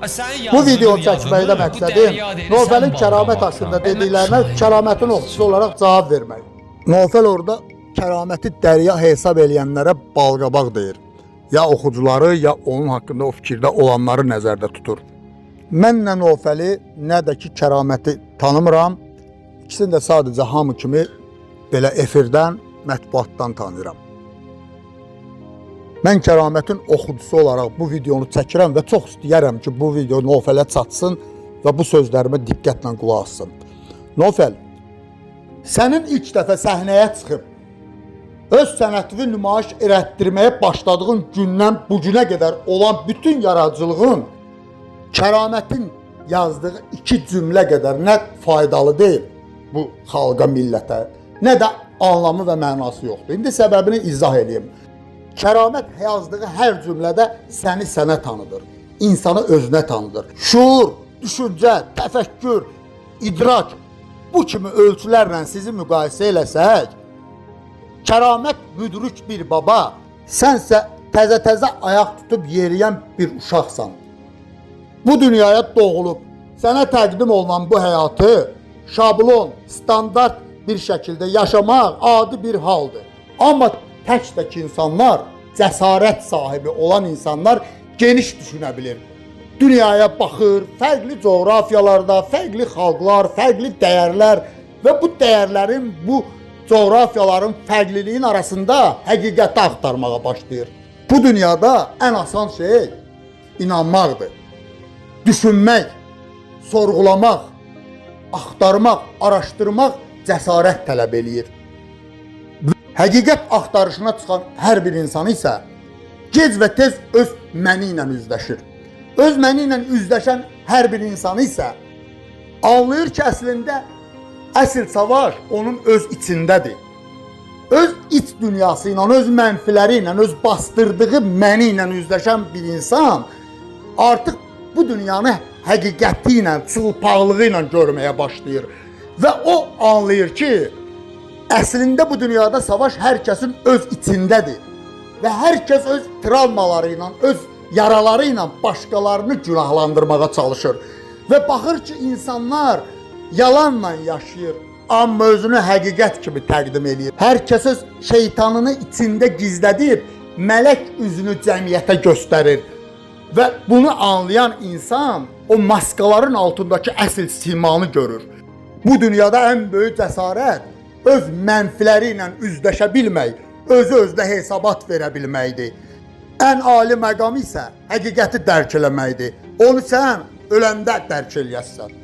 Bu video çəkməkdə Bu məqsədi dərya deyil, Nofəlin sən kəramət bağlamaq. haqqında Mən dediklərinə şahidim. kəramətin oxucusu olaraq cavab vermək. Nofəl orada kəraməti dərya hesab eləyənlərə balqabaq deyir. Ya oxucuları, ya onun haqqında o fikirdə olanları nəzərdə tutur. Mən nə Nofəli, nə də ki kəraməti tanımıram. İkisini də sadəcə hamı kimi belə efirdən, mətbuatdan tanıyıram. Mən kəramətin oxucusu olaraq bu videonu çəkirəm və çox istəyərəm ki, bu video Nofələ çatsın və bu sözlərimə diqqətlə qulaq assın. Nofəl, sənin ilk dəfə səhnəyə çıxıb, öz sənətini nümayiş elətdirməyə başladığın gündən bu günə qədər olan bütün yaradıcılığın kəramətin yazdığı iki cümlə qədər nə faydalı deyil bu xalqa, millətə, nə də anlamı və mənası yoxdur. İndi səbəbini izah edeyim. Kəramət yazdığı hər cümlədə səni sənə tanıdır, insanı özünə tanıdır. Şuur, düşüncə, təfəkkür, idrak bu kimi ölçülərlə sizi müqayisə eləsək, kəramət müdrik bir baba, sənsə təzə-təzə ayaq tutub yeriyən bir uşaqsan. Bu dünyaya doğulub, sənə təqdim olunan bu həyatı şablon, standart bir şəkildə yaşamaq adi bir haldır. Amma tək insanlar, cəsarət sahibi olan insanlar geniş düşünə bilir. Dünyaya baxır, fərqli coğrafiyalarda, fərqli xalqlar, fərqli dəyərlər və bu dəyərlərin, bu coğrafiyaların fərqliliyin arasında həqiqəti axtarmağa başlayır. Bu dünyada ən asan şey inanmaqdır. Düşünmək, sorğulamaq, axtarmaq, araşdırmaq cəsarət tələb eləyir. Həqiqət axtarışına çıxan hər bir insan isə gec və tez öz məni ilə üzləşir. Öz məni ilə üzləşən hər bir insan isə anlayır ki, əslində əsl savaş onun öz içindədir. Öz iç dünyası ilə, öz mənfiləri ilə, öz bastırdığı məni ilə üzləşən bir insan artıq bu dünyanı həqiqəti ilə, çılpaqlığı ilə görməyə başlayır. Və o anlayır ki, əslində bu dünyada savaş hər kəsin öz içindədir. Və hər kəs öz travmaları ilə, öz yaraları ilə başqalarını günahlandırmağa çalışır. Və baxır ki, insanlar yalanla yaşayır, amma özünü həqiqət kimi təqdim edir. Hər kəs öz şeytanını içində gizlədib, mələk üzünü cəmiyyətə göstərir. Və bunu anlayan insan o maskaların altındakı əsl simanı görür. Bu dünyada ən böyük cəsarət öz mənfiləri ilə üzləşə bilmək, özü-özünə hesabat verə bilməkdir. Ən ali məqam isə həqiqəti dərk eləməkdir. Onu sən öləndə dərk eləyəsən.